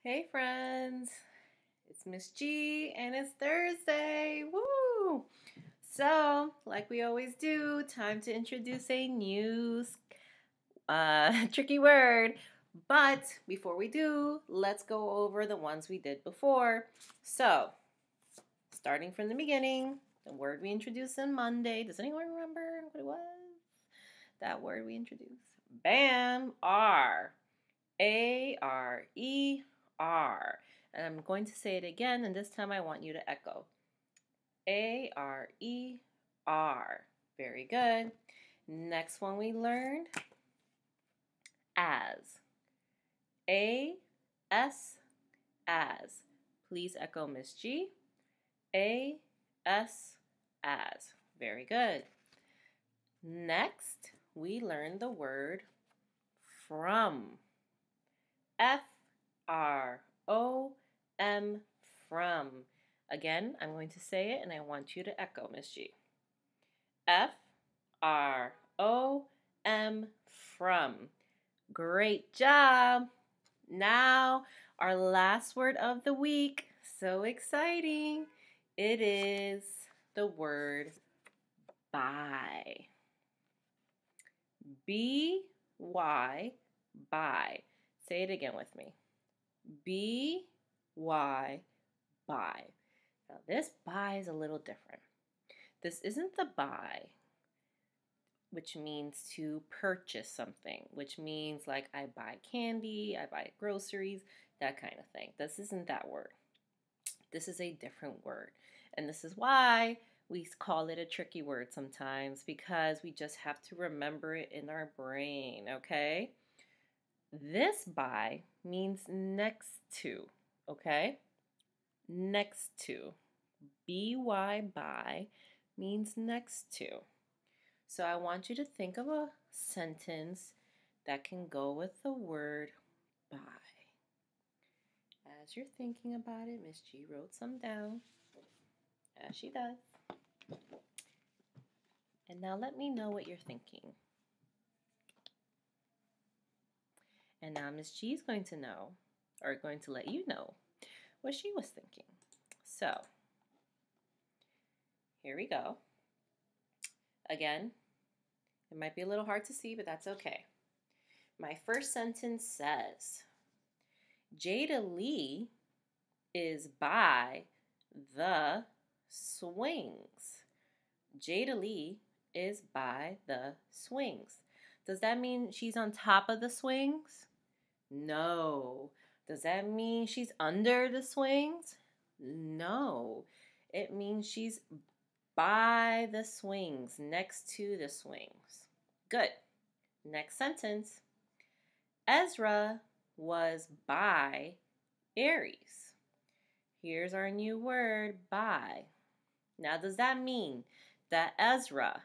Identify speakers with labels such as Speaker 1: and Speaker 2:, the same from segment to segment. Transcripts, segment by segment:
Speaker 1: Hey friends, it's Miss G and it's Thursday. Woo! So, like we always do, time to introduce a new tricky word. But before we do, let's go over the ones we did before. So, starting from the beginning, the word we introduced on Monday. Does anyone remember what it was? That word we introduced? Bam! R. A-R-E-R. And I'm going to say it again, and this time I want you to echo. A-R-E-R. Very good. Next one we learned, as. A-S, as. Please echo Miss G. A-S, as. Very good. Next, we learned the word from. F-R-O-M, from. Again, I'm going to say it and I want you to echo, Miss G. F-R-O-M, from. Great job. Now, our last word of the week. So exciting. It is the word buy. B-Y, buy. Say it again with me. B-Y, buy. Now this buy is a little different. This isn't the buy, which means to purchase something, which means like I buy candy, I buy groceries, that kind of thing. This isn't that word. This is a different word. And this is why we call it a tricky word sometimes, because we just have to remember it in our brain, okay? This by means next to, okay? Next to. B-Y, by, means next to. So I want you to think of a sentence that can go with the word by. As you're thinking about it, Miss G wrote some down, as she does. And now let me know what you're thinking. And now Miss G is going to know, or going to let you know, what she was thinking. So, here we go. Again, it might be a little hard to see, but that's okay. My first sentence says, Jada Lee is by the swings. Jada Lee is by the swings. Does that mean she's on top of the swings? No. Does that mean she's under the swings? No. It means she's by the swings, next to the swings. Good. Next sentence. Ezra was by Aries. Here's our new word, by. Now, does that mean that Ezra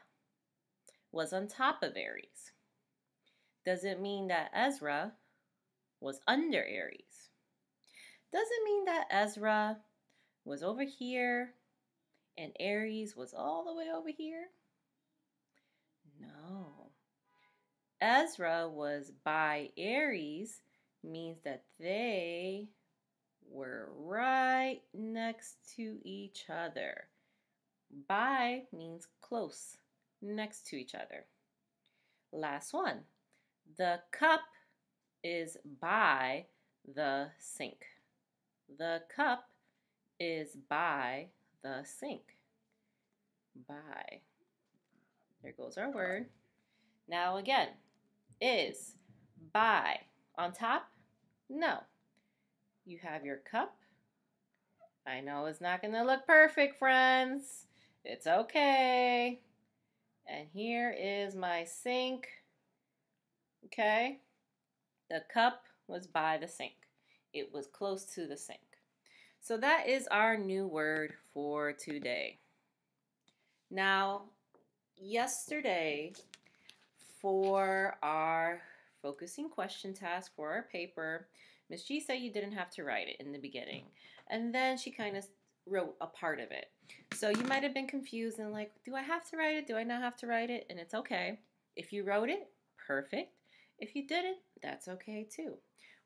Speaker 1: was on top of Aries? Does it mean that Ezra was under Aries? Does it mean that Ezra was over here and Aries was all the way over here? No. Ezra was by Aries means that they were right next to each other. By means close, next to each other. Last one. The cup is by the sink. The cup is by the sink. By. There goes our word. Now again, is by on top? No. You have your cup. I know it's not going to look perfect, friends. It's okay. And here is my sink. Okay? The cup was by the sink. It was close to the sink. So that is our new word for today. Now, yesterday, for our focusing question task for our paper, Miss G said you didn't have to write it in the beginning. And then she kind of wrote a part of it. So you might have been confused and like, do I have to write it? Do I not have to write it? And it's okay. If you wrote it, perfect. If you didn't, that's okay too.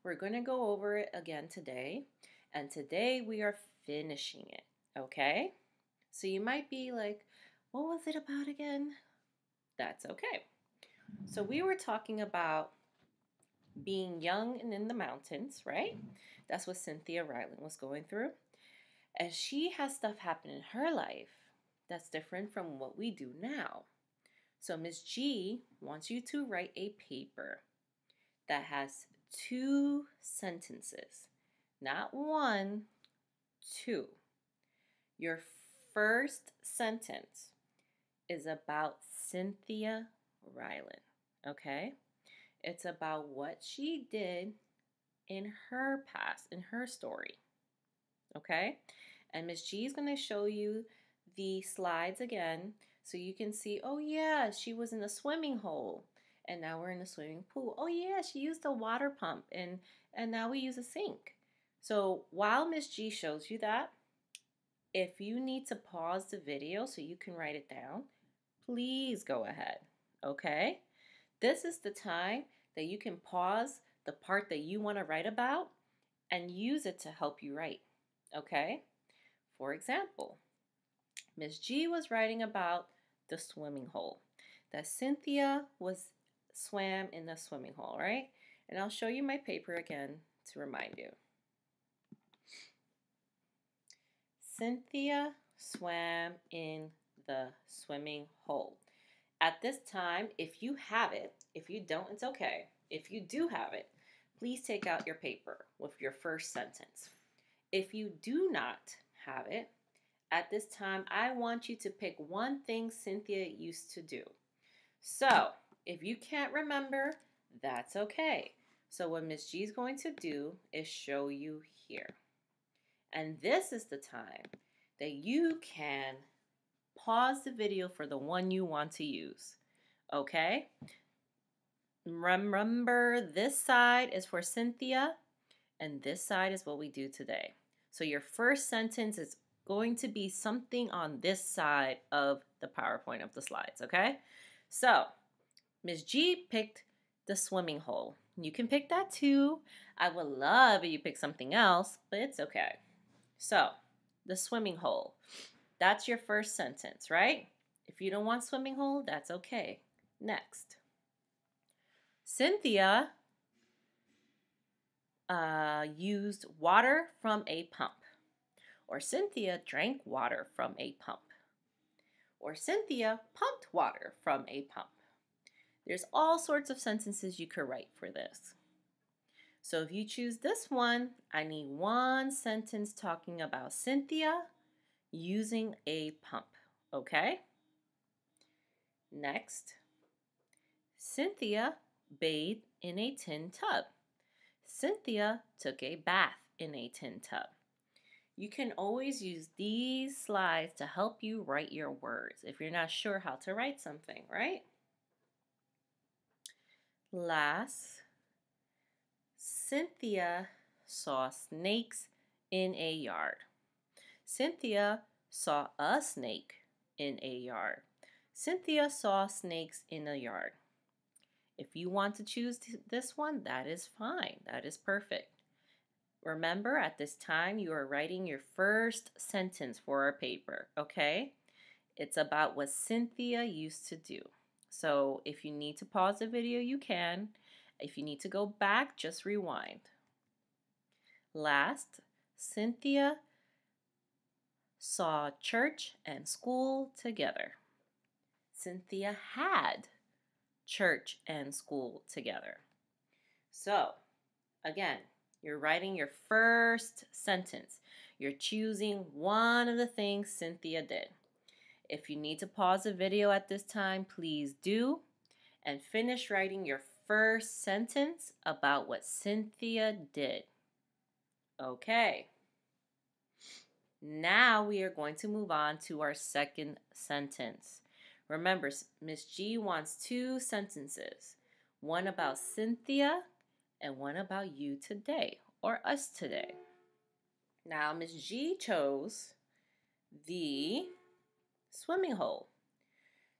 Speaker 1: We're going to go over it again today, and today we are finishing it, okay? So you might be like, what was it about again? That's okay. So we were talking about being young and in the mountains, right? That's what Cynthia Ryland was going through. And she has stuff happen in her life that's different from what we do now. So Miss G wants you to write a paper that has 2 sentences. Not 1, 2. Your first sentence is about Cynthia Ryland, okay? It's about what she did in her past, in her story, okay? And Miss G is going to show you the slides again so you can see, oh yeah, she was in a swimming hole and now we're in a swimming pool. Oh yeah, she used a water pump and now we use a sink. So while Miss G shows you that, if you need to pause the video so you can write it down, please go ahead, okay? This is the time that you can pause the part that you want to write about and use it to help you write, okay? For example, Miss G was writing about the swimming hole, that Cynthia swam in the swimming hole, right? And I'll show you my paper again to remind you. Cynthia swam in the swimming hole. At this time, if you have it, if you don't, it's okay. If you do have it, please take out your paper with your first sentence. If you do not have it, at this time, I want you to pick one thing Cynthia used to do. So, if you can't remember, that's okay. So what Miss G is going to do is show you here. And this is the time that you can pause the video for the one you want to use. Okay? Remember, this side is for Cynthia, and this side is what we do today. So your first sentence is going to be something on this side of the PowerPoint of the slides, okay? So, Ms. G picked the swimming hole. You can pick that too. I would love if you pick something else, but it's okay. So, the swimming hole. That's your first sentence, right? If you don't want swimming hole, that's okay. Next. Cynthia used water from a pump. Or Cynthia drank water from a pump. Or Cynthia pumped water from a pump. There's all sorts of sentences you could write for this. So if you choose this one, I need one sentence talking about Cynthia using a pump, okay? Next, Cynthia bathed in a tin tub. Cynthia took a bath in a tin tub. You can always use these slides to help you write your words if you're not sure how to write something, right? Last, Cynthia saw snakes in a yard. Cynthia saw a snake in a yard. Cynthia saw snakes in a yard. If you want to choose this one, that is fine. That is perfect. Remember, at this time, you are writing your first sentence for our paper, okay? It's about what Cynthia used to do. So if you need to pause the video, you can. If you need to go back, just rewind. Last, Cynthia saw church and school together. Cynthia had church and school together. So, again, you're writing your first sentence. You're choosing one of the things Cynthia did. If you need to pause the video at this time, please do. And finish writing your first sentence about what Cynthia did. Okay. Now we are going to move on to our second sentence. Remember, Miss G wants 2 sentences. One about Cynthia and one about you today, or us today. Now, Miss G chose the swimming hole.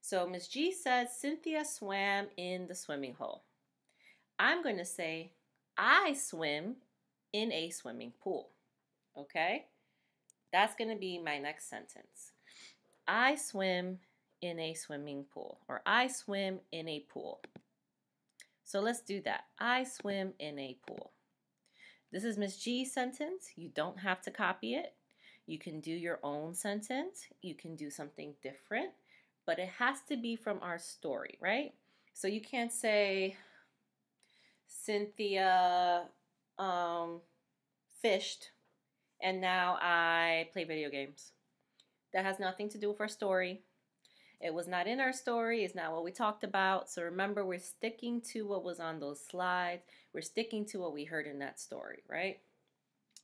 Speaker 1: So Miss G says Cynthia swam in the swimming hole. I'm going to say I swim in a swimming pool. Okay? That's going to be my next sentence. I swim in a swimming pool, or I swim in a pool. So let's do that. I swim in a pool. This is Miss G's sentence. You don't have to copy it. You can do your own sentence. You can do something different, but it has to be from our story, right? So you can't say Cynthia fished and now I play video games. That has nothing to do with our story. It was not in our story. It's not what we talked about. So remember, we're sticking to what was on those slides. We're sticking to what we heard in that story, right?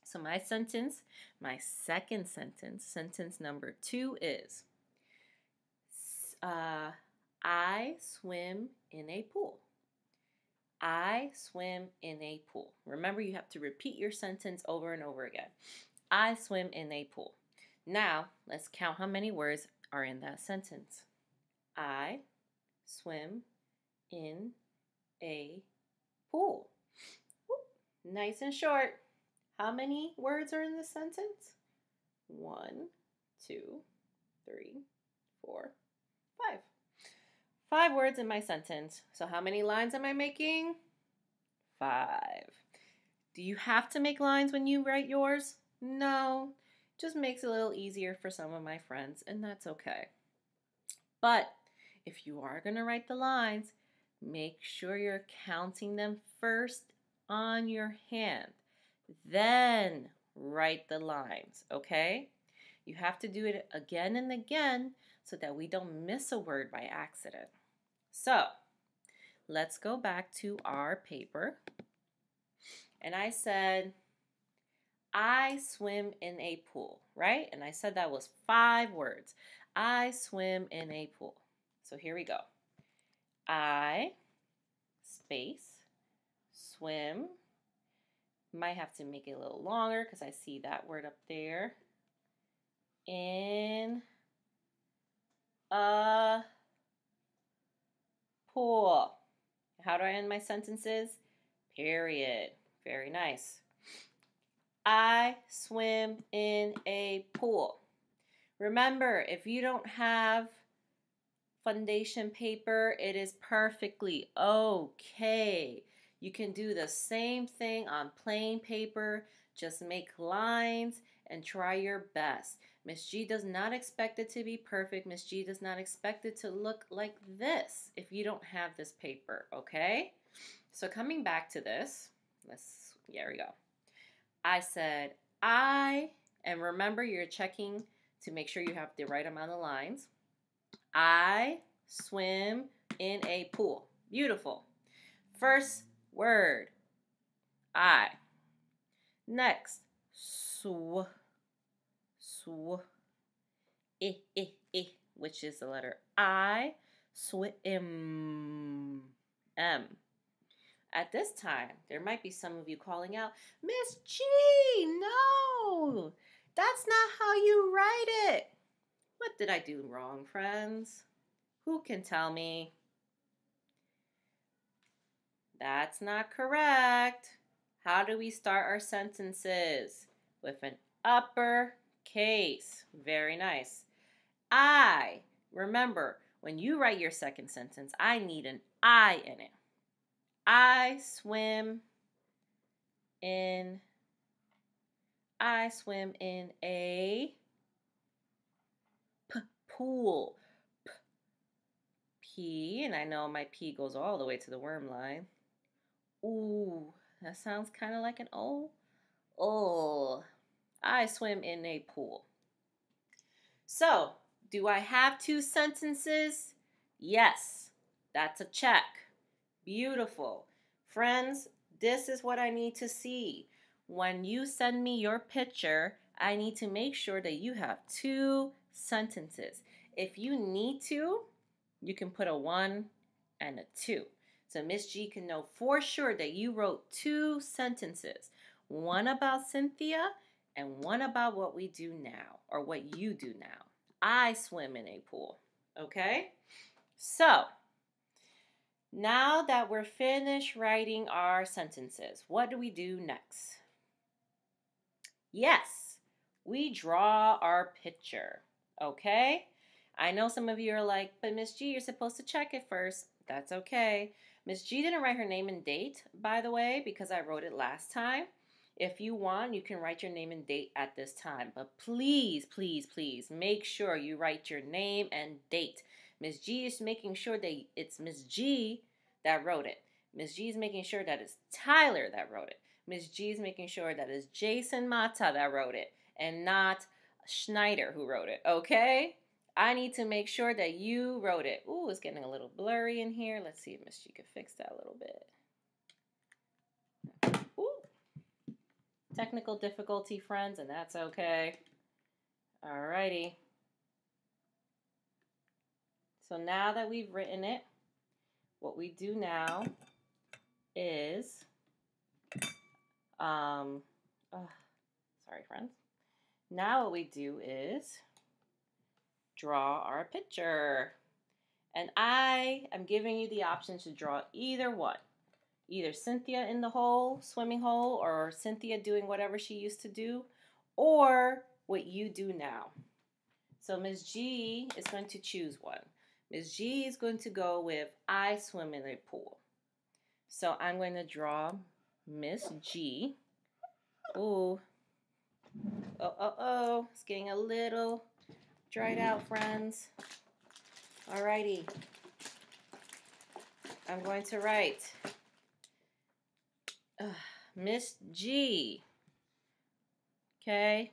Speaker 1: So my sentence, my second sentence, sentence number 2 is, I swim in a pool. I swim in a pool. Remember, you have to repeat your sentence over and over again. I swim in a pool. Now, let's count how many words are in that sentence. I swim in a pool. Whoop. Nice and short. How many words are in this sentence? 1, 2, 3, 4, 5. 5 words in my sentence. So how many lines am I making? 5. Do you have to make lines when you write yours? No. Just makes it a little easier for some of my friends, and that's okay. But if you are going to write the lines, make sure you're counting them first on your hand. Then write the lines, okay? You have to do it again and again so that we don't miss a word by accident. So, let's go back to our paper. And I said, I swim in a pool, right? And I said that was 5 words. I swim in a pool. So here we go. I, space, swim. Might have to make it a little longer because I see that word up there. In a pool. How do I end my sentences? Period. Very nice. I swim in a pool. Remember, if you don't have foundation paper, it is perfectly okay. You can do the same thing on plain paper. Just make lines and try your best. Miss G does not expect it to be perfect. Miss G does not expect it to look like this if you don't have this paper, okay? So coming back to this, there we go. I said and remember you're checking to make sure you have the right amount of lines. I swim in a pool. Beautiful. First word, I. Next, sw, which is the letter I, swim, M. At this time, there might be some of you calling out, Miss G, no, that's not how you write it. What did I do wrong, friends? Who can tell me? That's not correct. How do we start our sentences? With an uppercase. Very nice. I. Remember, when you write your second sentence, I need an I in it. I swim in a pool. P, and I know my P goes all the way to the worm line. Ooh, that sounds kind of like an O. Oh, I swim in a pool. So, do I have 2 sentences? Yes, that's a check. Beautiful. Friends, this is what I need to see. When you send me your picture, I need to make sure that you have 2 sentences. If you need to, you can put a 1 and a 2. So Miss G can know for sure that you wrote 2 sentences. One about Cynthia and one about what we do now, or what you do now. I swim in a pool. Okay? So, Now that we're finished writing our sentences, what do we do next? Yes, we draw our picture. Okay? I know some of you are like, but Miss G, you're supposed to check it first. That's okay. Miss G didn't write her name and date, by the way, because I wrote it last time. If you want, you can write your name and date at this time. But please, please, please make sure you write your name and date. Miss G is making sure that it's Miss G that wrote it. Miss G is making sure that it's Tyler that wrote it. Miss G is making sure that it's Jason Mata that wrote it and not Schneider who wrote it, okay? I need to make sure that you wrote it. Ooh, it's getting a little blurry in here. Let's see if Miss G can fix that a little bit. Ooh. Technical difficulty, friends, and that's okay. Alrighty. So now that we've written it, what we do now is, sorry, friends. Now what we do is draw our picture. And I am giving you the option to draw either one. Either Cynthia in the hole, swimming hole, or Cynthia doing whatever she used to do, or what you do now. So Ms. G is going to choose one. Ms. G is going to go with I swim in a pool. So I'm going to draw Miss G. Ooh. Oh. It's getting a little dried out, friends. Alrighty. I'm going to write Miss G. Okay?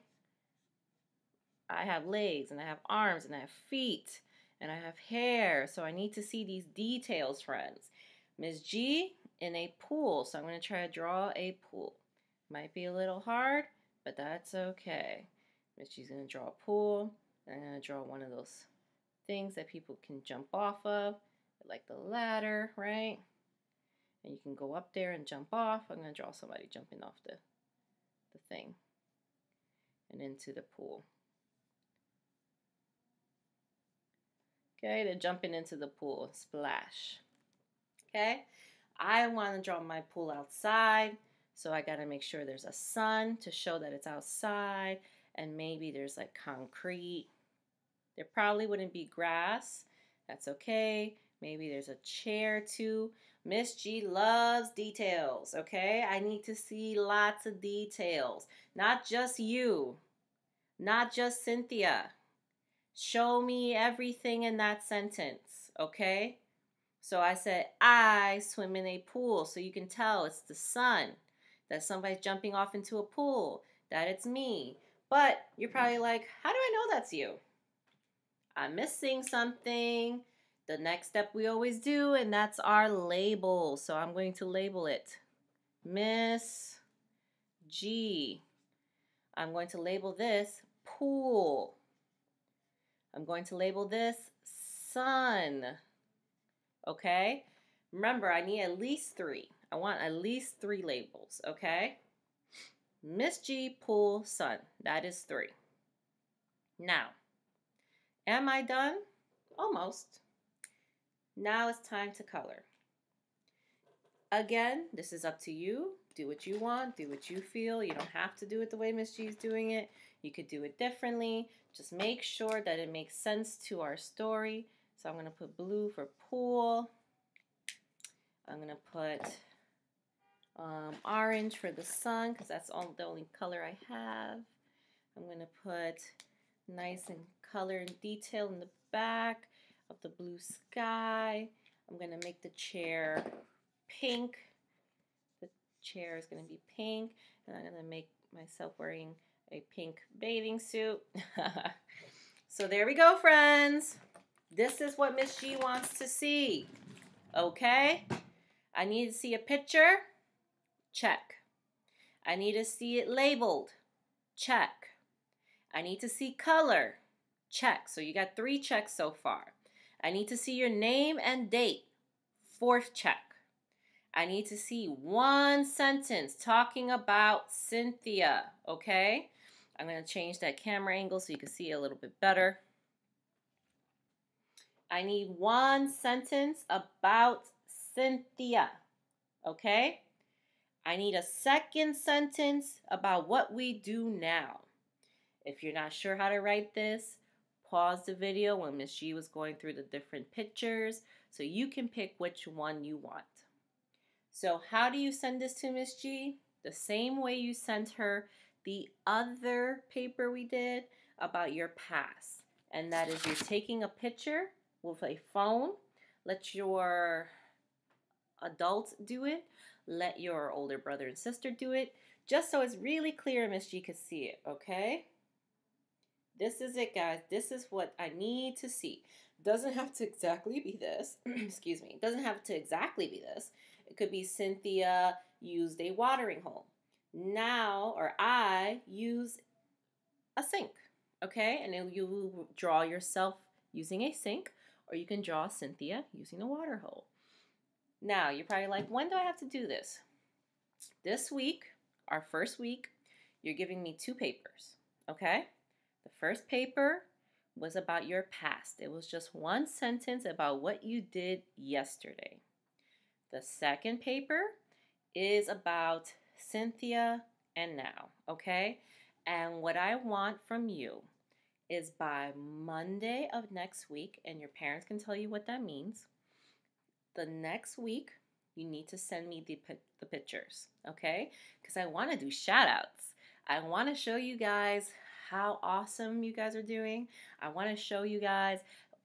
Speaker 1: I have legs, and I have arms, and I have feet, and I have hair. So I need to see these details, friends. Miss G in a pool. So I'm going to try to draw a pool. Might be a little hard, but that's okay. Miss G's going to draw a pool. And I'm going to draw one of those things that people can jump off of, like the ladder, right? And you can go up there and jump off. I'm going to draw somebody jumping off the thing and into the pool. Okay, they're jumping into the pool. Splash. Okay, I want to draw my pool outside, so I got to make sure there's a sun to show that it's outside, and maybe there's like concrete. There probably wouldn't be grass. That's okay. Maybe there's a chair too. Miss G loves details, okay? I need to see lots of details. Not just you. Not just Cynthia. Show me everything in that sentence, okay? So I said, I swim in a pool. So you can tell it's the sun, that somebody's jumping off into a pool, that it's me. But you're probably like, how do I know that's you? I'm missing something. The next step we always do, and that's our label. So I'm going to label it Miss G. I'm going to label this pool. I'm going to label this sun. Okay? Remember, I need at least 3. I want at least 3 labels, okay? Miss G, pool, sun. That is 3. Now, am I done? Almost. Now it's time to color. Again, this is up to you. Do what you want. Do what you feel. You don't have to do it the way Miss G is doing it. You could do it differently. Just make sure that it makes sense to our story. So I'm going to put blue for pool. I'm going to put orange for the sun because that's the only color I have. I'm going to put nice and color and detail in the back of the blue sky. I'm going to make the chair pink. The chair is going to be pink, and I'm going to make myself wearing a pink bathing suit. So there we go, friends. This is what Miss G wants to see. Okay? I need to see a picture. Check. I need to see it labeled. Check. I need to see color. Check. So you got 3 checks so far. I need to see your name and date. 4th check. I need to see 1 sentence talking about Cynthia. Okay? I'm going to change that camera angle so you can see it a little bit better. I need 1 sentence about Cynthia. Okay? I need a second sentence about what we do now. If you're not sure how to write this, pause the video when Miss G was going through the different pictures so you can pick which one you want. So how do you send this to Miss G? The same way you sent her the other paper we did about your past. And that is you're taking a picture with a phone. Let your adults do it. Let your older brother and sister do it. Just so it's really clear Miss G could see it, okay? This is it, guys. This is what I need to see. Doesn't have to exactly be this. Excuse me. Doesn't have to exactly be this. It could be Cynthia used a watering hole. Now, or I use a sink. Okay? And then you draw yourself using a sink, or you can draw Cynthia using a water hole. Now, you're probably like, when do I have to do this? This week, our first week, you're giving me 2 papers. Okay? The first paper was about your past. It was just one sentence about what you did yesterday. The second paper is about Cynthia and now, okay? And what I want from you is by Monday of next week, and your parents can tell you what that means, the next week, you need to send me the pictures, okay? Because I want to do shout outs. I want to show you guys how awesome you guys are doing. I want to show you guys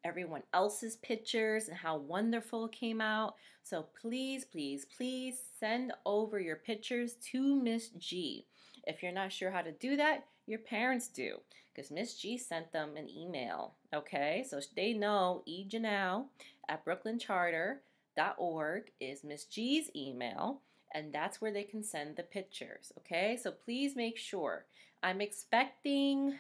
Speaker 1: everyone else's pictures and how wonderful it came out. So please, please, please send over your pictures to Miss G. If you're not sure how to do that, your parents do, because Miss G sent them an email, okay? So they know ejanelle@brooklyncharter.org is Miss G's email, and that's where they can send the pictures, okay? So please make sure. I'm expecting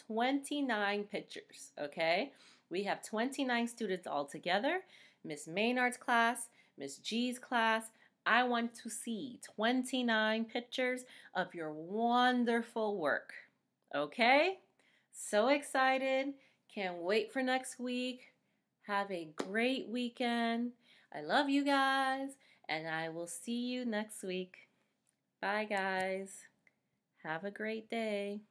Speaker 1: 29 pictures, okay? We have 29 students all together. Miss Maynard's class, Miss G's class. I want to see 29 pictures of your wonderful work, okay? So excited. Can't wait for next week. Have a great weekend. I love you guys, and I will see you next week. Bye, guys. Have a great day.